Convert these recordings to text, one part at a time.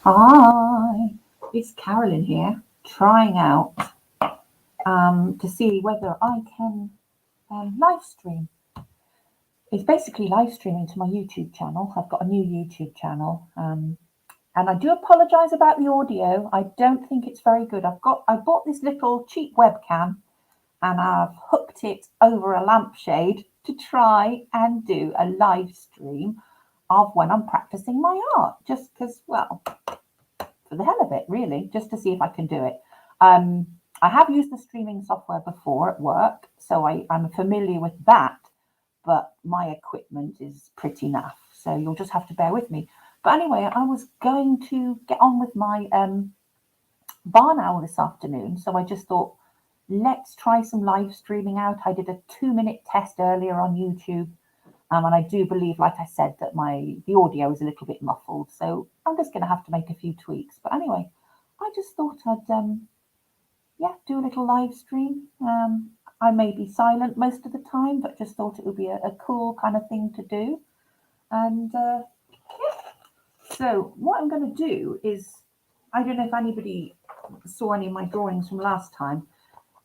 Hi, it's Carolyn here, trying out to see whether I can live stream. It's basically live streaming to my YouTube channel. I've got a new YouTube channel, and I do apologise about the audio. I don't think it's very good. I bought this little cheap webcam, and I've hooked it over a lampshade to try and do a live stream of when I'm practicing my art, just because, well, for the hell of it, really, just to see if I can do it. Um, I have used the streaming software before at work, so I'm familiar with that, but my equipment is pretty naff, so you'll just have to bear with me. But anyway, I was going to get on with my barn owl this afternoon, so I just thought, let's try some live streaming out. I did a 2-minute test earlier on YouTube, and I do believe, like I said, that the audio is a little bit muffled. So I'm just going to have to make a few tweaks. But anyway, I just thought I'd do a little live stream. I may be silent most of the time, but just thought it would be a cool kind of thing to do. And so what I'm going to do is, I don't know if anybody saw any of my drawings from last time.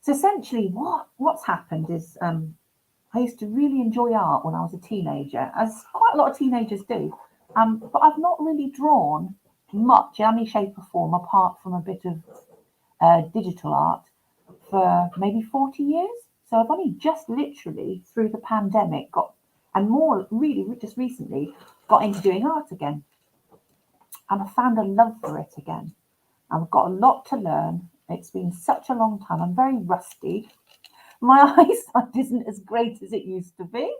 So essentially, what's happened is I used to really enjoy art when I was a teenager, as quite a lot of teenagers do. But I've not really drawn much in any shape or form apart from a bit of digital art for maybe 40 years. So I've only just literally through the pandemic and more really just recently, got into doing art again. And I found a love for it again. I've got a lot to learn. It's been such a long time. I'm very rusty. My eyesight isn't as great as it used to be.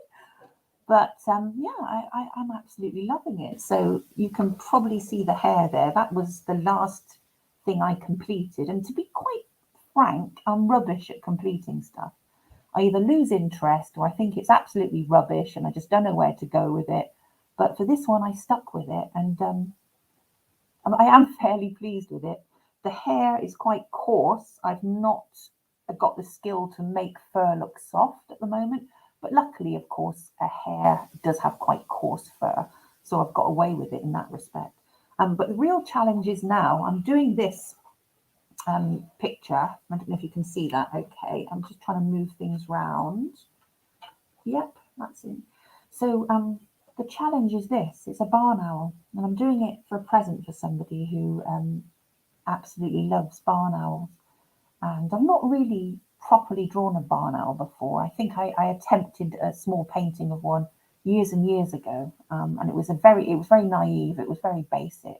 But I'm absolutely loving it. So you can probably see the hair there. That was the last thing I completed. And to be quite frank, I'm rubbish at completing stuff. I either lose interest or I think it's absolutely rubbish and I just don't know where to go with it. But for this one, I stuck with it and I am fairly pleased with it. The hair is quite coarse. I've not got the skill to make fur look soft at the moment. But luckily, of course, a hare does have quite coarse fur. So I've got away with it in that respect. But the real challenge is now I'm doing this picture. I don't know if you can see that. Okay, I'm just trying to move things round. Yep, that's it. So the challenge is this. It's a barn owl. And I'm doing it for a present for somebody who absolutely loves barn owls. And I've not really properly drawn a barn owl before. I think I attempted a small painting of one years and years ago, and it was very naive. It was very basic.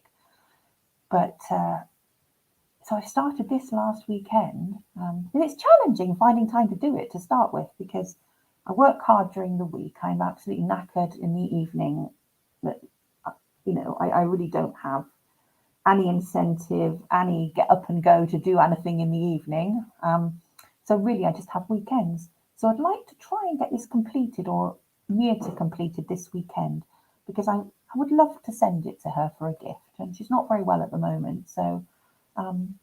But so I started this last weekend, and it's challenging finding time to do it to start with because I work hard during the week. I'm absolutely knackered in the evening. That I really don't have any incentive, any get up and go to do anything in the evening. So really, I just have weekends. So I'd like to try and get this completed or near to completed this weekend because I would love to send it to her for a gift. And she's not very well at the moment. So, um,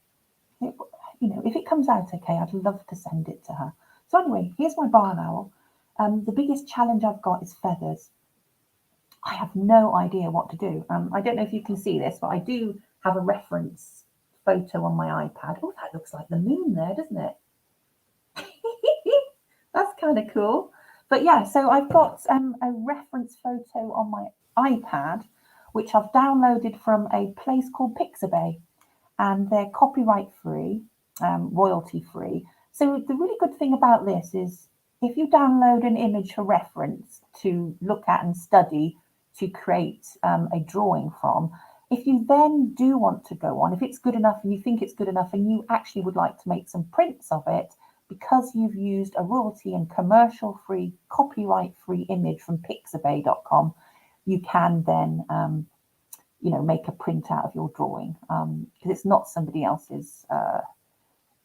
it, if it comes out okay, I'd love to send it to her. So anyway, here's my barn owl. The biggest challenge I've got is feathers. I have no idea what to do. I don't know if you can see this, but I do have a reference photo on my iPad. Oh, that looks like the moon there, doesn't it? That's kind of cool. But yeah, so I've got a reference photo on my iPad, which I've downloaded from a place called Pixabay, and they're copyright free, royalty free. So the really good thing about this is if you download an image for reference to look at and study to create a drawing from, if you then do want to go on, if it's good enough and you think it's good enough and you actually would like to make some prints of it, because you've used a royalty and commercial free, copyright free image from pixabay.com, you can then make a print out of your drawing because it's not somebody else's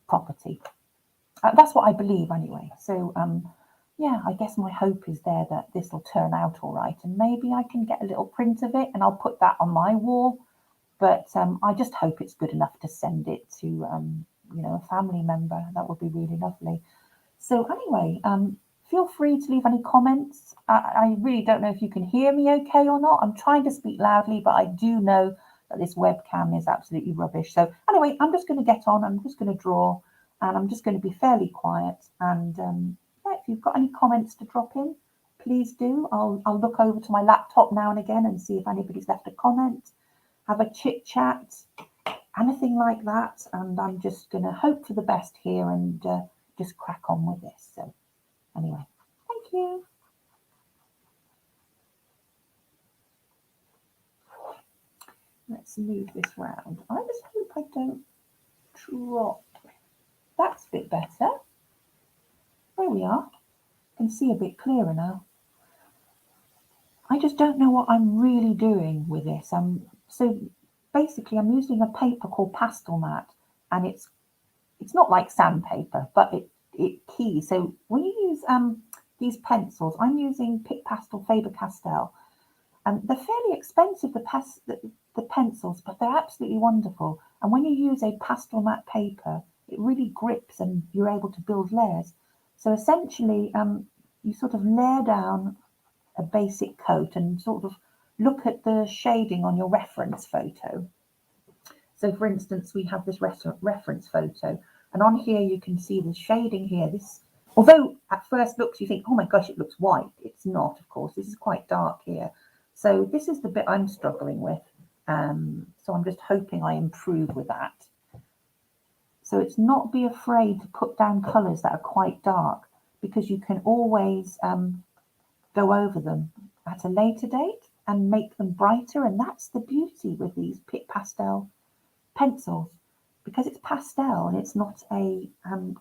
property. That's what I believe anyway. So I guess my hope is there that this will turn out all right, and maybe I can get a little print of it and I'll put that on my wall. But I just hope it's good enough to send it to a family member. That would be really lovely. So anyway, feel free to leave any comments. I really don't know if you can hear me okay or not. I'm trying to speak loudly, but I do know that this webcam is absolutely rubbish. So anyway, I'm just going to get on. I'm just going to draw, and I'm just going to be fairly quiet. And yeah, if you've got any comments to drop in, please do. I'll look over to my laptop now and again and see if anybody's left a comment, have a chit chat, anything like that. And I'm just going to hope for the best here and just crack on with this. So anyway, thank you. Let's move this round. I just hope I don't drop. That's a bit better. There we are. I can see a bit clearer now. I just don't know what I'm really doing with this. So basically I'm using a paper called Pastel Art, and it's not like sandpaper, but it keys. So when you use these pencils, I'm using Pic Pastel Faber-Castell, and they're fairly expensive, the pencils, but they're absolutely wonderful. And when you use a pastel matte paper, it really grips and you're able to build layers. So essentially, you sort of layer down a basic coat and sort of look at the shading on your reference photo. So for instance, we have this reference photo, and on here you can see the shading here. This, although at first looks you think, oh my gosh, it looks white. It's not, of course. This is quite dark here. So this is the bit I'm struggling with. So I'm just hoping I improve with that. So it's not be afraid to put down colours that are quite dark, because you can always go over them at a later date and make them brighter. And that's the beauty with these Pic Pastel pencils, because it's pastel and it's not a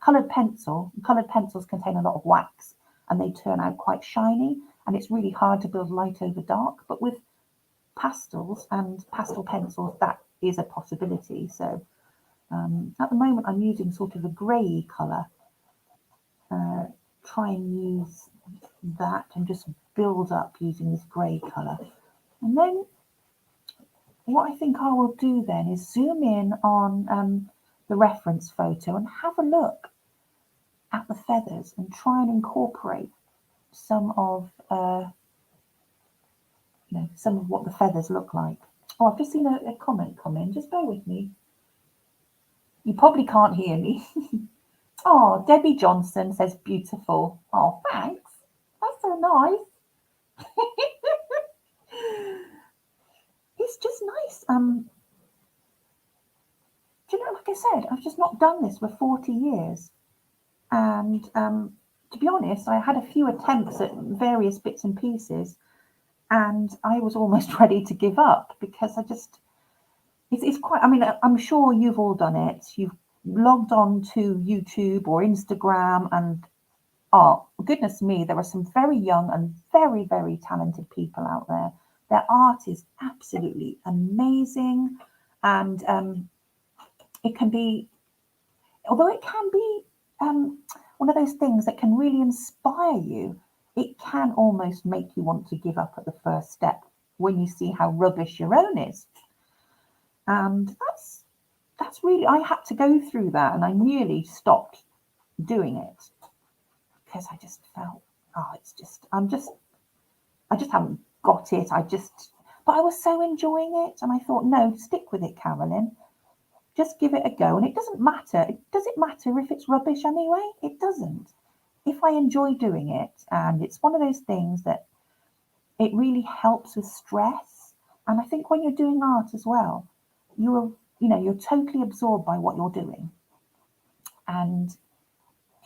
coloured pencil. Coloured pencils contain a lot of wax and they turn out quite shiny, and it's really hard to build light over dark. But with pastels and pastel pencils, that is a possibility. So at the moment I'm using sort of a grey colour. Try and use that and just build up using this grey colour. And then what I think I will do then is zoom in on the reference photo and have a look at the feathers and try and incorporate some of some of what the feathers look like. Oh, I've just seen a comment come in. Just bear with me. You probably can't hear me. Oh, Debbie Johnson says beautiful. Oh, thanks. That's so nice. It's just nice. Do you know, like I said, I've just not done this for 40 years. And to be honest, I had a few attempts at various bits and pieces, and I was almost ready to give up, because it's quite, I mean, I'm sure you've all done it. You've logged on to YouTube or Instagram, and oh, goodness me, there are some very young and very, very talented people out there. Their art is absolutely amazing, and it can be, although it can be one of those things that can really inspire you, it can almost make you want to give up at the first step when you see how rubbish your own is. And that's really, I had to go through that, and I nearly stopped doing it because I just felt, oh, I just haven't got it. But I was so enjoying it, and I thought, no, stick with it, Carolyn. Just give it a go. And it doesn't matter. Does it matter if it's rubbish anyway? It doesn't. If I enjoy doing it, and it's one of those things that it really helps with stress. And I think when you're doing art as well, you're totally absorbed by what you're doing. And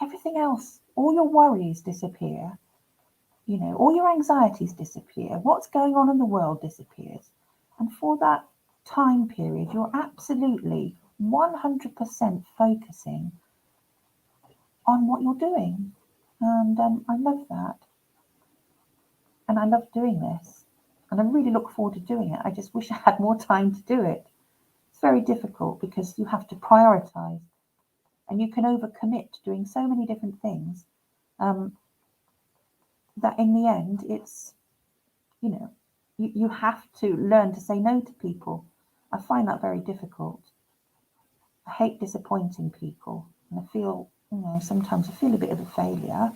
everything else, all your worries disappear. All your anxieties disappear. What's going on in the world disappears. And for that time period, you're absolutely 100% focusing on what you're doing. And I love that. And I love doing this. And I really look forward to doing it. I just wish I had more time to do it. It's very difficult because you have to prioritize, and you can overcommit to doing so many different things that in the end, it's, you have to learn to say no to people. I find that very difficult. I hate disappointing people, and I feel, sometimes I feel a bit of a failure.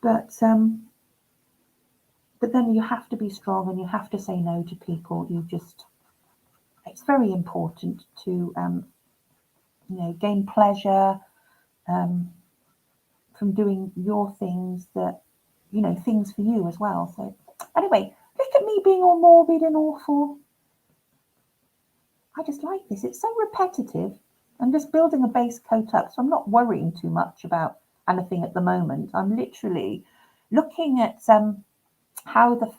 But but then you have to be strong and you have to say no to people. It's very important to, gain pleasure from doing your things that, things for you as well. So anyway, look at me being all morbid and awful. I just like this. It's so repetitive. I'm just building a base coat up, so I'm not worrying too much about anything at the moment. I'm literally looking at how the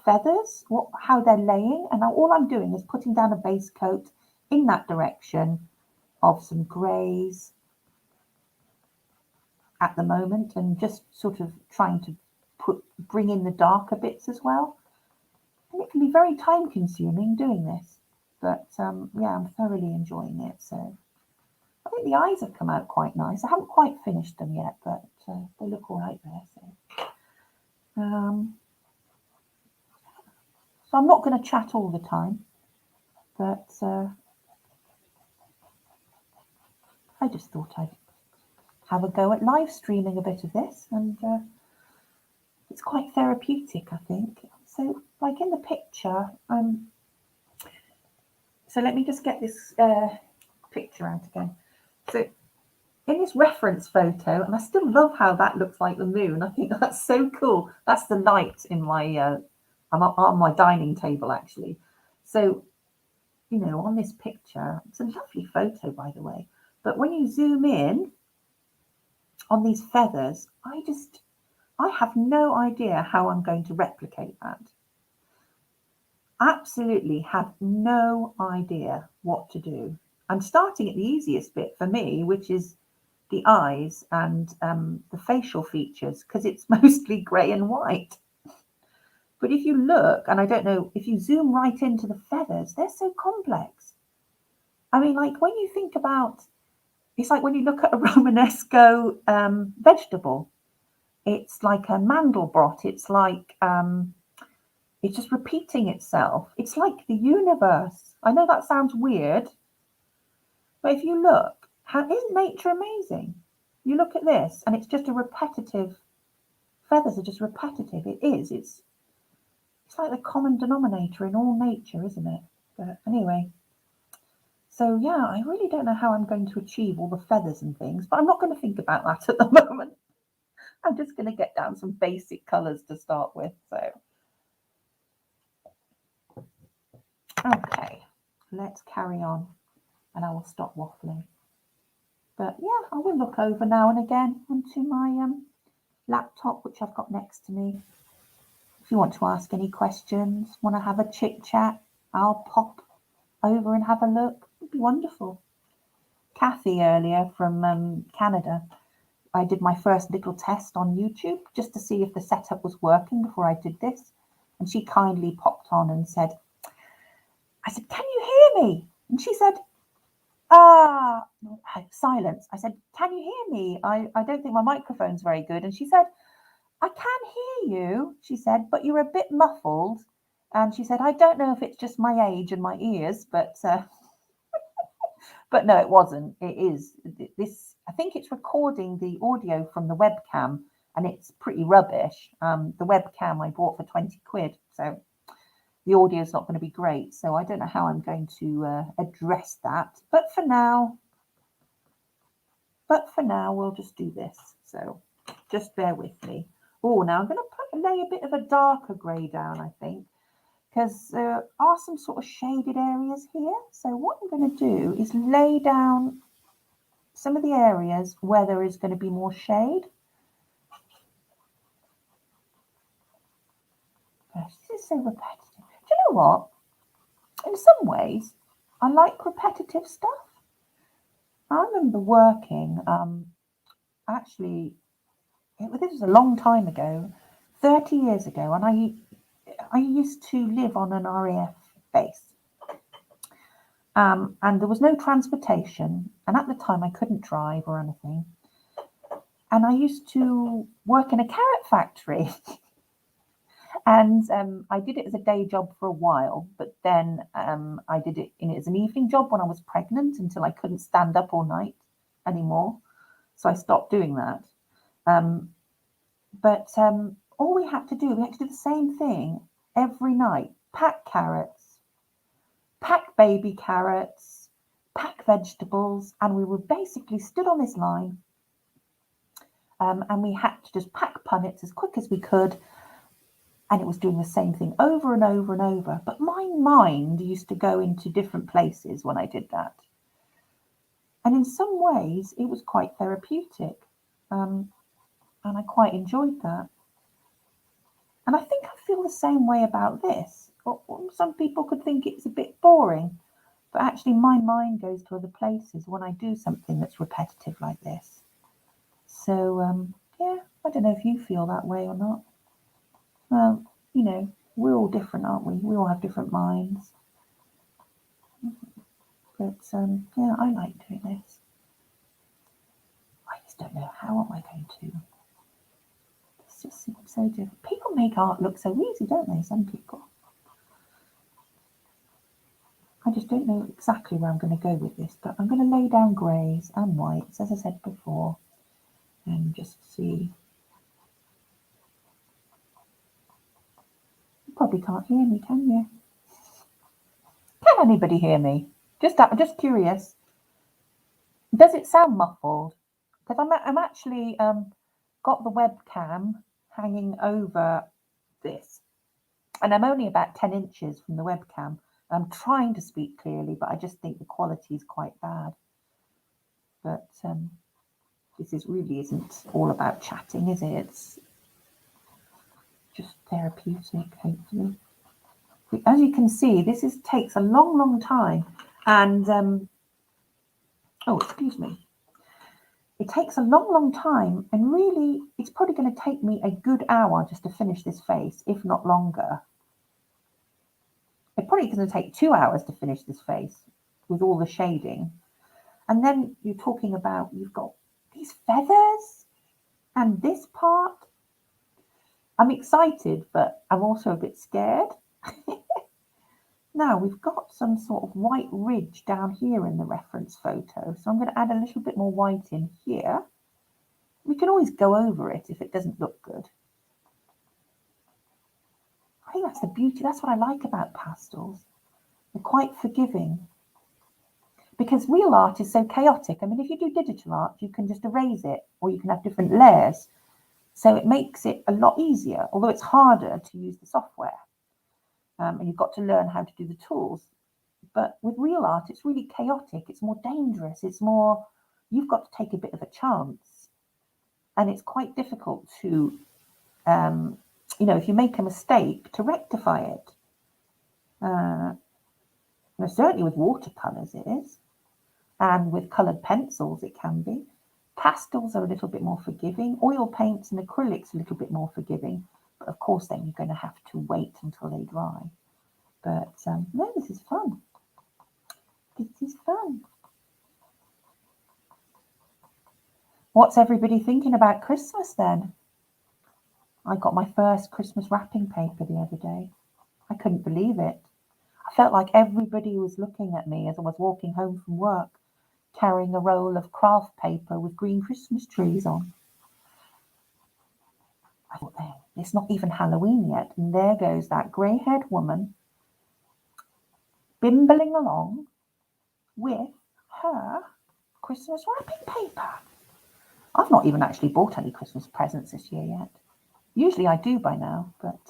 feathers, how they're laying, and all I'm doing is putting down a base coat in that direction of some greys at the moment, and just sort of trying to bring in the darker bits as well. And it can be very time consuming doing this, but yeah, I'm thoroughly enjoying it. So I think the eyes have come out quite nice. I haven't quite finished them yet, but they look all right there. So I'm not going to chat all the time, but I just thought I'd have a go at live streaming a bit of this, and it's quite therapeutic, I think. So, like in the picture, so let me just get this picture out again. So, in this reference photo, and I still love how that looks like the moon. I think that's so cool. That's the light in my, I'm on my dining table actually. So, on this picture, it's a lovely photo, by the way. But when you zoom in on these feathers, I have no idea how I'm going to replicate that. Absolutely have no idea what to do. I'm starting at the easiest bit for me, which is the eyes and the facial features, because it's mostly grey and white. But if you look, and I don't know, if you zoom right into the feathers, they're so complex. I mean, like when you think about, it's like when you look at a Romanesco vegetable, it's like a Mandelbrot. It's like, it's just repeating itself. It's like the universe. I know that sounds weird, but if you look, isn't nature amazing? You look at this and it's just a repetitive, feathers are just repetitive. It is. It's like the common denominator in all nature, isn't it? But anyway, so yeah, I really don't know how I'm going to achieve all the feathers and things, but I'm not going to think about that at the moment. I'm just going to get down some basic colours to start with. So, okay, let's carry on and I will stop waffling. But yeah, I will look over now and again onto my laptop, which I've got next to me. If you want to ask any questions, want to have a chit chat, I'll pop over and have a look. It'd be wonderful. Kathy earlier from Canada, I did my first little test on YouTube just to see if the setup was working before I did this. And she kindly popped on and said, I said, can you hear me? And she said, silence. I said, can you hear me? I don't think my microphone's very good. And she said, I can hear you, she said, but you're a bit muffled. And she said, I don't know if it's just my age and my ears, but but no, it wasn't. It is this. I think it's recording the audio from the webcam, and it's pretty rubbish. The webcam I bought for 20 quid, so the audio is not going to be great. So I don't know how I'm going to address that. But for now, we'll just do this. So just bear with me. Oh, now I'm going to lay a bit of a darker grey down, I think, because there are some sort of shaded areas here. So what I'm going to do is lay down some of the areas where there is going to be more shade. Gosh, this is so repetitive. Do you know what? In some ways, I like repetitive stuff. I remember working, actually, this was a long time ago, 30 years ago, and I used to live on an RAF base. And there was no transportation, and at the time I couldn't drive or anything. And I used to work in a carrot factory. And I did it as a day job for a while, but then I did it as an evening job when I was pregnant until I couldn't stand up all night anymore. So I stopped doing that. But all we had to do the same thing every night. Pack carrots, pack baby carrots, pack vegetables, and we were basically stood on this line, and we had to just pack punnets as quick as we could, and it was doing the same thing over and over and over. But my mind used to go into different places when I did that. And in some ways, it was quite therapeutic, and I quite enjoyed that. And I think I feel the same way about this. Some people could think it's a bit boring, but actually my mind goes to other places when I do something that's repetitive like this. So, yeah, I don't know if you feel that way or not. Well, you know, we're all different, aren't we? We all have different minds. But, yeah, I like doing this. I just don't know how am I going to. This just seems so different. People make art look so easy, don't they? Some people. I just don't know exactly where I'm going to go with this, but I'm going to lay down greys and whites, as I said before, and just see. You probably can't hear me, can you? Can anybody hear me? Just curious. Does it sound muffled? Because I'm actually got the webcam hanging over this, and I'm only about 10 inches from the webcam. I'm trying to speak clearly, but I just think the quality is quite bad. But this really isn't all about chatting, is it? It's just therapeutic, hopefully. As you can see, this takes a long, long time. And, oh, excuse me. It takes a long, long time. And really, it's probably going to take me a good hour just to finish this face, if not longer. It's probably going to take 2 hours to finish this face with all the shading. And then you're talking about, you've got these feathers and this part. I'm excited, but I'm also a bit scared. Now we've got some sort of white ridge down here in the reference photo. So I'm going to add a little bit more white in here. We can always go over it if it doesn't look good. I think that's the beauty. That's what I like about pastels. They're quite forgiving. Because real art is so chaotic. I mean, if you do digital art, you can just erase it, or you can have different layers. So it makes it a lot easier, although it's harder to use the software. And you've got to learn how to do the tools. But with real art, it's really chaotic. It's more dangerous. It's more, you've got to take a bit of a chance. And it's quite difficult to, you know, if you make a mistake, to rectify it. Certainly with watercolours it is. And with coloured pencils it can be. Pastels are a little bit more forgiving. Oil paints and acrylics a little bit more forgiving. But of course then you're going to have to wait until they dry. But no, this is fun. This is fun. What's everybody thinking about Christmas then? I got my first Christmas wrapping paper the other day. I couldn't believe it. I felt like everybody was looking at me as I was walking home from work, carrying a roll of craft paper with green Christmas trees on. I thought, it's not even Halloween yet, and there goes that grey-haired woman bimbling along with her Christmas wrapping paper. I've not even actually bought any Christmas presents this year yet. Usually I do by now, but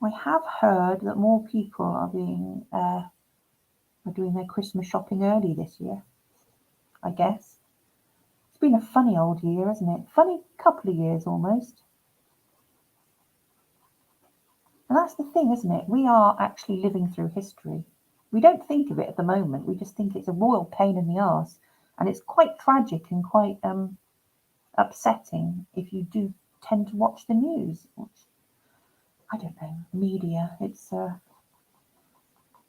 I have heard that more people are doing their Christmas shopping early this year, I guess. It's been a funny old year, hasn't it? Funny couple of years almost. And that's the thing, isn't it? We are actually living through history. We don't think of it at the moment. We just think it's a royal pain in the arse. And it's quite tragic and quite upsetting if you do tend to watch the news. I don't know, media. It's. I'm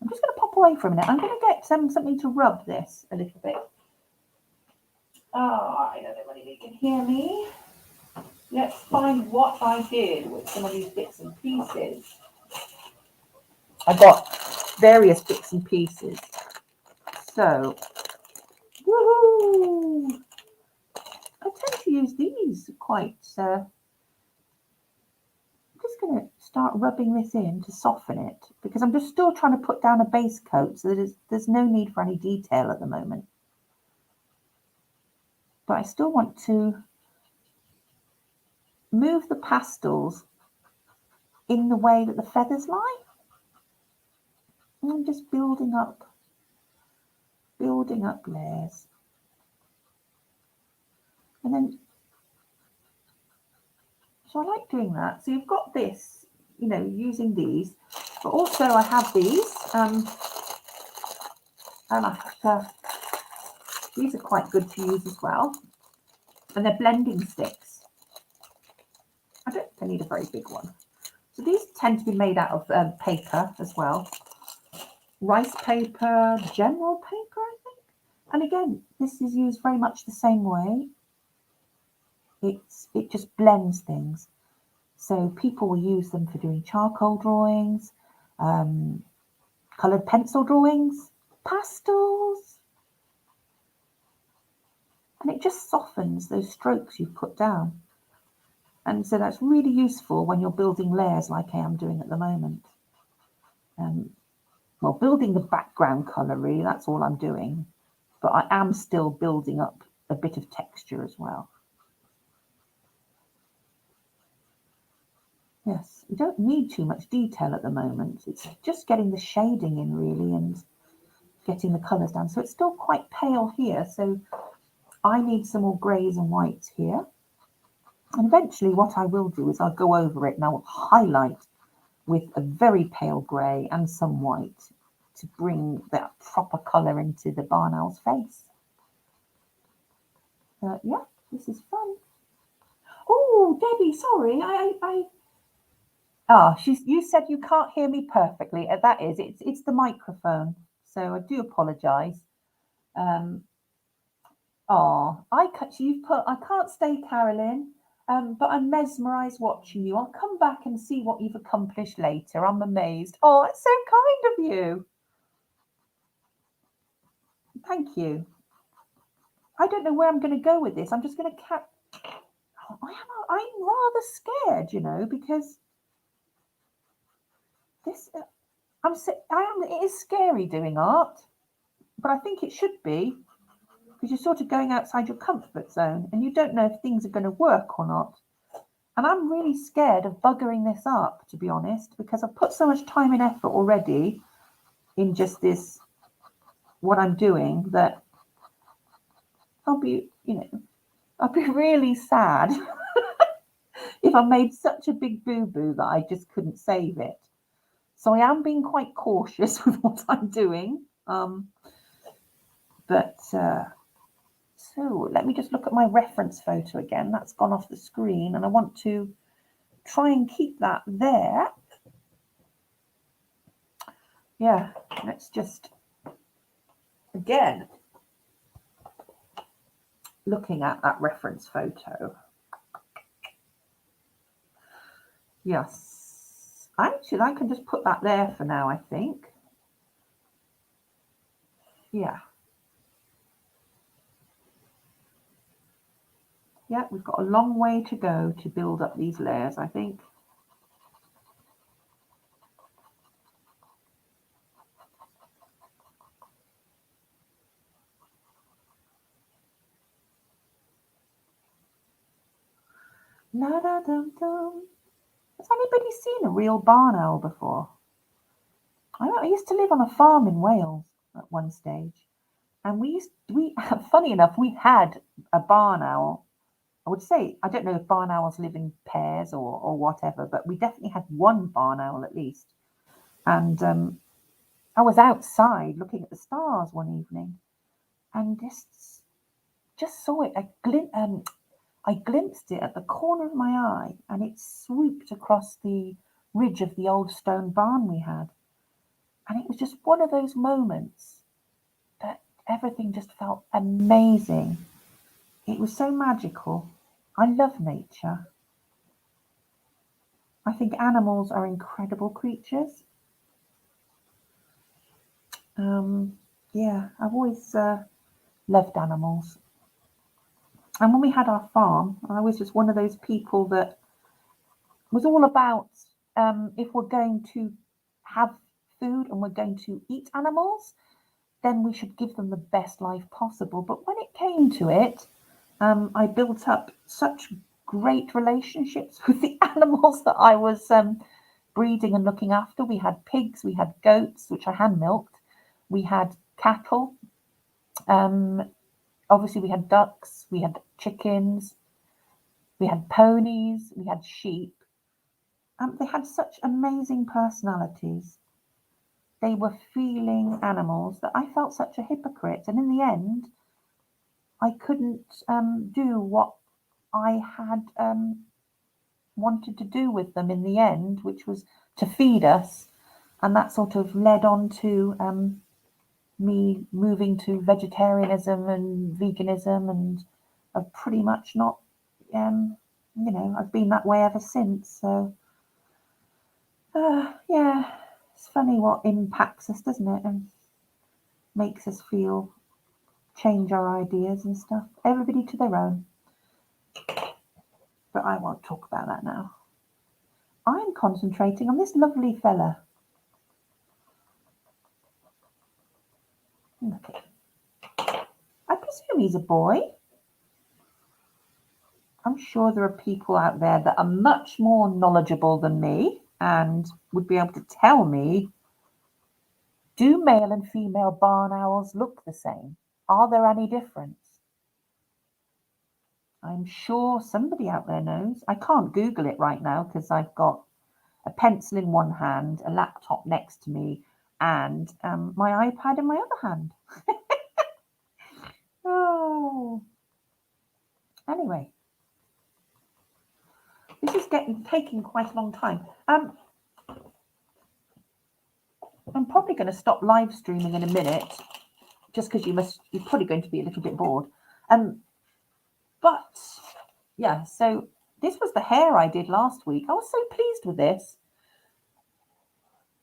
just going to pop away for a minute. I'm going to get something to rub this a little bit. Oh, I don't know whether you can hear me. Let's find what I did with some of these bits and pieces. I got various bits and pieces. So, woohoo! I tend to use these quite going to start rubbing this in to soften it, because I'm just still trying to put down a base coat, so there's no need for any detail at the moment. But I still want to move the pastels in the way that the feathers lie. And I'm just building up layers. And then, so I like doing that. So you've got this, you know, using these, but also I have these, and these are quite good to use as well. And they're blending sticks. I don't think I need a very big one. So these tend to be made out of paper as well. Rice paper, general paper, I think. And again, this is used very much the same way. It just blends things. So people will use them for doing charcoal drawings, coloured pencil drawings, pastels. And it just softens those strokes you've put down. And so that's really useful when you're building layers like I am doing at the moment. Well, building the background colour, really, that's all I'm doing. But I am still building up a bit of texture as well. Yes, you don't need too much detail at the moment. It's just getting the shading in, really, and getting the colours down. So it's still quite pale here. So I need some more greys and whites here. And eventually what I will do is I'll go over it and I'll highlight with a very pale grey and some white to bring that proper colour into the barn owl's face. Yeah, this is fun. Oh, Debbie, sorry, you said you can't hear me perfectly. That is, it's the microphone. So I do apologise. I can't stay, Carolyn. But I'm mesmerised watching you. I'll come back and see what you've accomplished later. I'm amazed. Oh, it's so kind of you. Thank you. I don't know where I'm going to go with this. I'm just going to I'm rather scared, you know, because this. It is scary doing art, but I think it should be, because you're sort of going outside your comfort zone and you don't know if things are going to work or not. And I'm really scared of buggering this up, to be honest, because I've put so much time and effort already in just this, what I'm doing, that I'll be really sad if I made such a big boo-boo that I just couldn't save it. So I am being quite cautious with what I'm doing. So let me just look at my reference photo again. That's gone off the screen, and I want to try and keep that there. Yeah, let's just, again, looking at that reference photo. Yes, actually, I can just put that there for now, I think. Yeah. Yeah, we've got a long way to go to build up these layers, I think. La-da-dum-dum. Has anybody seen a real barn owl before? I used to live on a farm in Wales at one stage, and funny enough, we had a barn owl. I would say, I don't know if barn owls live in pairs or whatever, but we definitely had one barn owl at least. And I was outside looking at the stars one evening, and just saw it. I glimpsed it at the corner of my eye, and it swooped across the ridge of the old stone barn we had. And it was just one of those moments that everything just felt amazing. It was so magical. I love nature. I think animals are incredible creatures. Yeah, I've always loved animals. And when we had our farm, I was just one of those people that was all about if we're going to have food and we're going to eat animals, then we should give them the best life possible. But when it came to it, I built up such great relationships with the animals that I was breeding and looking after. We had pigs, we had goats, which I hand milked, we had cattle, obviously we had ducks, we had chickens, we had ponies, we had sheep. They had such amazing personalities. They were feeling animals that I felt such a hypocrite. And in the end, I couldn't do what I had wanted to do with them in the end, which was to feed us. And that sort of led on to me moving to vegetarianism and veganism, and I've pretty much not, I've been that way ever since. So, yeah, it's funny what impacts us, doesn't it? And makes us change our ideas and stuff. Everybody to their own. But I won't talk about that now. I'm concentrating on this lovely fella. Okay. I presume he's a boy. I'm sure there are people out there that are much more knowledgeable than me and would be able to tell me, do male and female barn owls look the same? Are there any difference? I'm sure somebody out there knows. I can't Google it right now because I've got a pencil in one hand, a laptop next to me, and my iPad in my other hand. Oh, anyway, this is taking quite a long time. I'm probably going to stop live streaming in a minute, just because you're probably going to be a little bit bored. But yeah, so this was the hair I did last week. I was so pleased with this.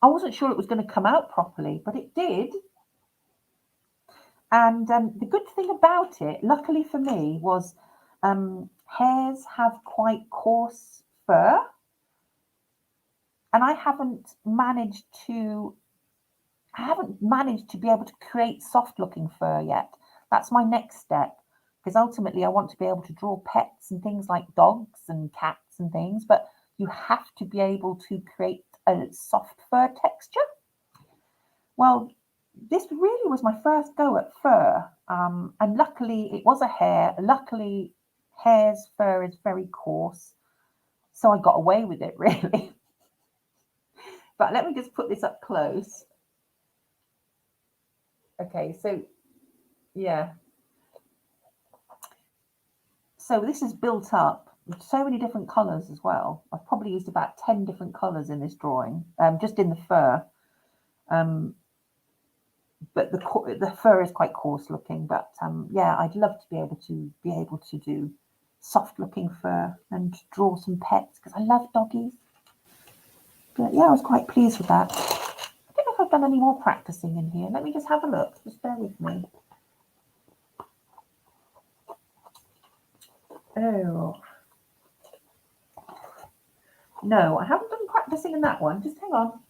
I wasn't sure it was going to come out properly, but it did. And the good thing about it, luckily for me, was hares have quite coarse fur. And I haven't managed to be able to create soft looking fur yet. That's my next step, because ultimately I want to be able to draw pets and things like dogs and cats and things, but you have to be able to create a soft fur texture. Well, this really was my first go at fur, and luckily it was a hare. Luckily, hare's fur is very coarse, so I got away with it, really. But let me just put this up close. Okay, so yeah. So this is built up with so many different colours as well. I've probably used about 10 different colours in this drawing, just in the fur. But the fur is quite coarse looking. But yeah, I'd love to be able to do soft looking fur and draw some pets, because I love doggies. But yeah, I was quite pleased with that. I don't know if I've done any more practicing in here. Let me just have a look. Just bear with me. Oh. No, I haven't done practicing in that one. Just hang on.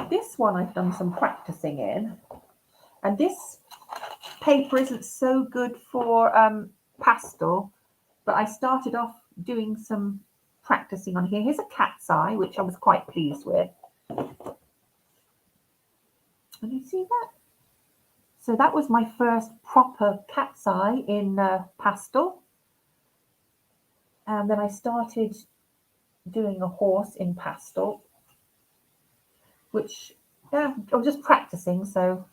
This one I've done some practicing in. And this paper isn't so good for pastel, but I started off doing some practicing on here. Here's a cat's eye, which I was quite pleased with. Can you see that? So that was my first proper cat's eye in pastel. And then I started doing a horse in pastel, which, yeah, I was just practicing. So,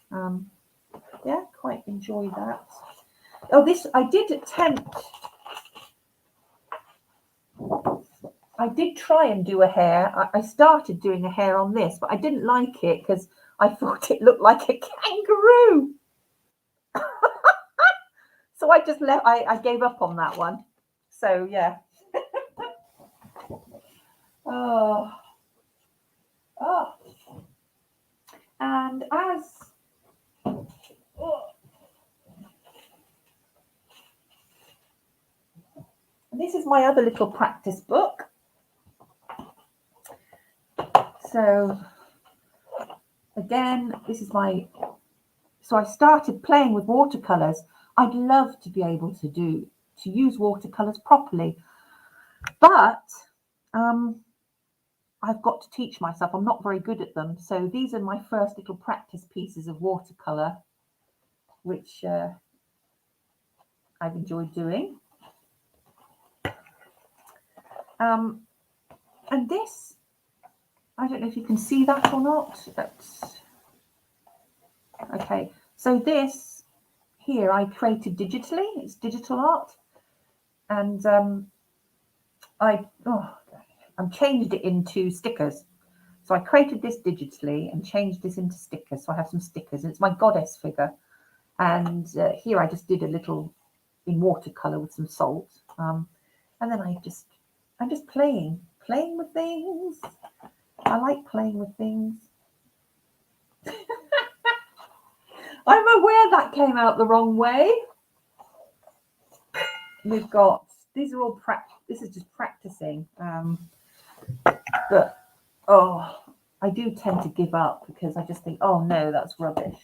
yeah, quite enjoyed that. Oh, this, I did try and do a hare. I started doing a hare on this, but I didn't like it because I thought it looked like a kangaroo. So I just I gave up on that one. So yeah. Oh. And as this is my other little practice book. So again, this is my, so I started playing with watercolors. I'd love to be able to use watercolors properly, but I've got to teach myself. I'm not very good at them. So these are my first little practice pieces of watercolor, which I've enjoyed doing. And this, I don't know if you can see that or not. That's okay. So this here I created digitally. It's digital art, and I changed it into stickers. So I created this digitally and changed this into stickers. So I have some stickers, and it's my goddess figure. And here I just did a little in watercolor with some salt, and then I'm just playing with things. I like playing with things. I'm aware that came out the wrong way. We've got, these are all this is just practicing, but I do tend to give up because I just think, oh no, that's rubbish.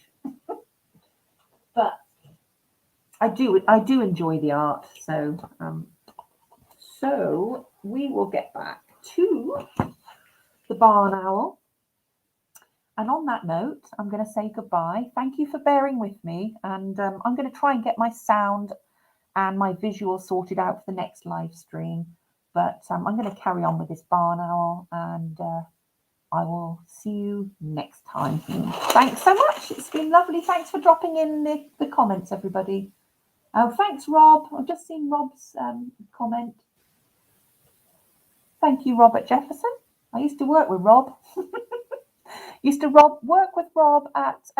But I do enjoy the art. So we will get back to the barn owl. And on that note, I'm going to say goodbye. Thank you for bearing with me. And I'm going to try and get my sound and my visual sorted out for the next live stream. But I'm going to carry on with this barn owl, and I will see you next time. Thanks so much. It's been lovely. Thanks for dropping in the comments, everybody. Oh, thanks, Rob. I've just seen Rob's comment. Thank you, Robert Jefferson. I used to work with Rob. Work with Rob at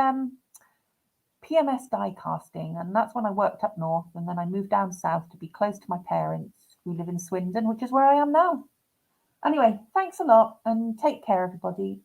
PMS die casting, and that's when I worked up north, and then I moved down south to be close to my parents who live in Swindon, which is where I am now. Anyway, thanks a lot and take care, everybody.